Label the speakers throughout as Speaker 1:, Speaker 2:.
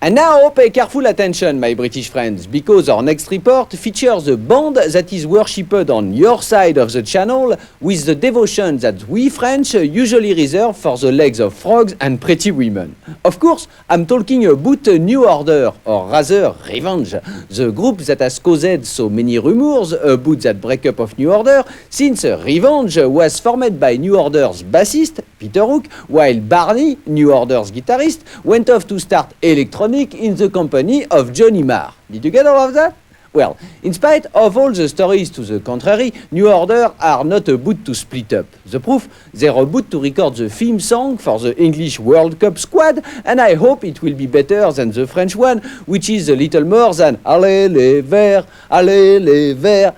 Speaker 1: And now pay careful attention, my British friends, because our next report features a band that is worshipped on your side of the channel with the devotion that we French usually reserve for the legs of frogs and pretty women. Of course, I'm talking about New Order, or rather Revenge, the group that has caused so many rumors about that breakup of New Order, since Revenge was formed by New Order's bassist, Peter Hook, while Barney, New Order's guitarist, went off to start electronic in the company of Johnny Marr. Did you get all of that? Well, in spite of all the stories to the contrary, New Order are not about to split up. The proof, they're about to record the theme song for the English World Cup squad, and I hope it will be better than the French one, which is a little more than Allez les Verts, allez les Verts.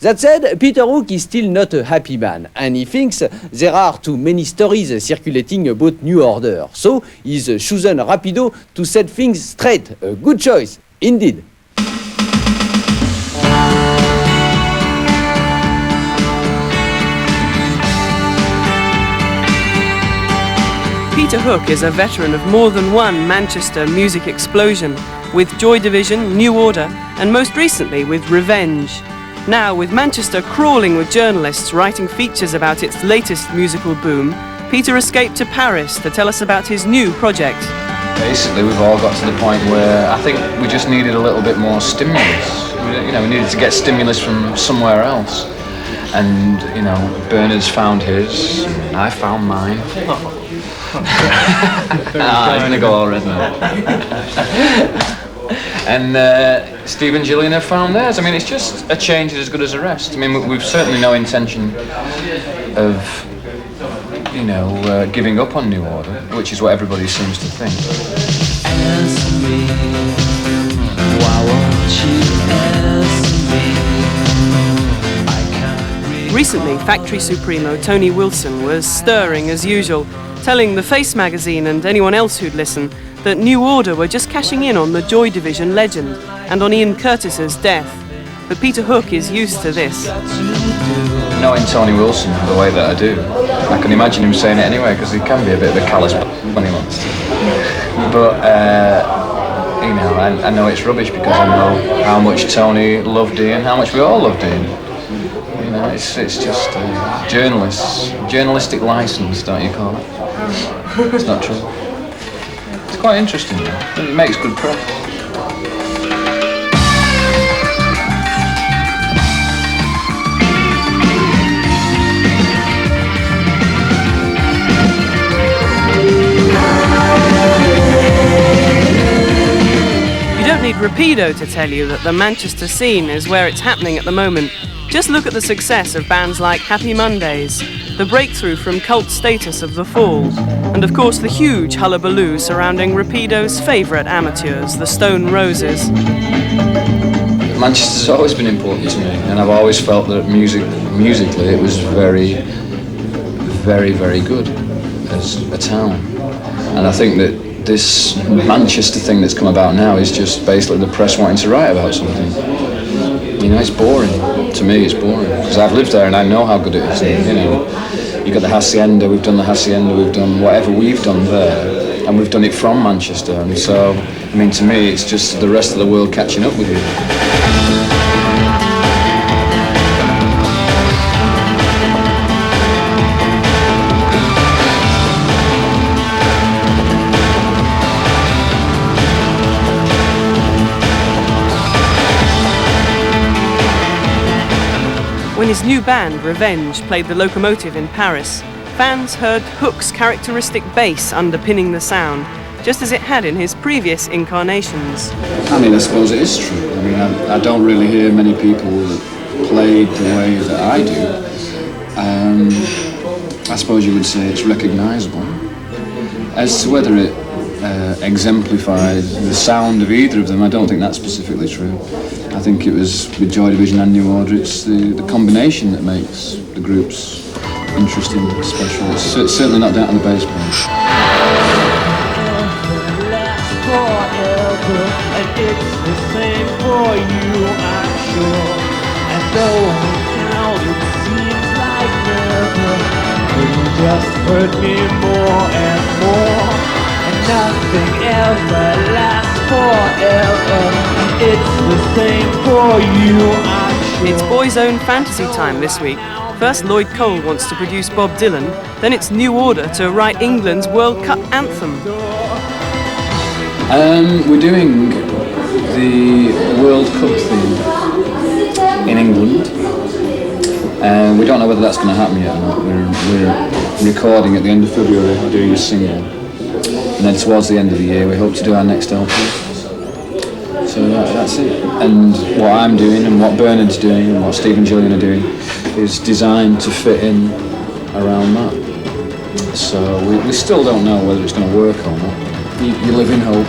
Speaker 1: That said, Peter Hook is still not a happy man, and he thinks there are too many stories circulating about New Order. So he's chosen Rapido to set things straight. A good choice, indeed.
Speaker 2: Peter Hook is a veteran of more than one Manchester music explosion, with Joy Division, New Order, and most recently with Revenge. Now, with Manchester crawling with journalists writing features about its latest musical boom, Peter escaped to Paris to tell us about his new project.
Speaker 3: Basically, we've all got to the point where I think we just needed a little bit more stimulus. We needed to get stimulus from somewhere else. And, Bernard's found his, and I found mine. I'm going to go all red now. And Steve and Gillian have found theirs. I mean, it's just a change as good as a rest. I mean, we've certainly no intention of, giving up on New Order, which is what everybody seems to think.
Speaker 4: Ask me, why won't you ask me? I can't
Speaker 2: Recently, Factory Supremo Tony Wilson was stirring as usual, telling The Face magazine and anyone else who'd listen that New Order were just cashing in on the Joy Division legend and on Ian Curtis's death. But Peter Hook is used to this.
Speaker 3: Knowing Tony Wilson the way that I do, I can imagine him saying it anyway, because he can be a bit of a callous when he wants to. But, I know it's rubbish because I know how much Tony loved Ian, how much we all loved Ian. It's just journalistic license, don't you call it? It's not true. It's quite interesting, though. It makes good press.
Speaker 2: You don't need Rapido to tell you that the Manchester scene is where it's happening at the moment. Just look at the success of bands like Happy Mondays, the breakthrough from cult status of The Fall, and of course the huge hullabaloo surrounding Rapido's favourite amateurs, the Stone Roses.
Speaker 3: Manchester's always been important to me, and I've always felt that musically it was very, very, very good as a town. And I think that this Manchester thing that's come about now is just basically the press wanting to write about something. It's boring. To me, it's boring, because I've lived there and I know how good it is. You've got the Hacienda, we've done the Hacienda, we've done whatever we've done there, and we've done it from Manchester. And so, to me, it's just the rest of the world catching up with you.
Speaker 2: When his new band, Revenge, played the Locomotive in Paris, fans heard Hook's characteristic bass underpinning the sound, just as it had in his previous incarnations.
Speaker 3: I suppose it is true. I don't really hear many people that play the way that I do. I suppose you would say it's recognisable. As to whether it exemplifies the sound of either of them, I don't think that's specifically true. I think it was with Joy Division and New Order, it's the combination that makes the groups interesting, special. It's certainly not down to the bass player.
Speaker 4: And it's the same for you, I'm sure. And though now it seems like never, you just hurt me more and more. And nothing ever lasts forever. It's the same for you, I'm sure.
Speaker 2: It's Boys' Own Fantasy time this week. First, Lloyd Cole wants to produce Bob Dylan, then it's New Order to write England's World Cup anthem.
Speaker 3: We're doing the World Cup theme in England. We don't know whether that's going to happen yet or not. We're recording at the end of February, doing a single. And then towards the end of the year, we hope to do our next LP. So that's it. And what I'm doing and what Bernard's doing and what Steve and Gillian are doing is designed to fit in around that. So we still don't know whether it's going to work or not. You live in hope.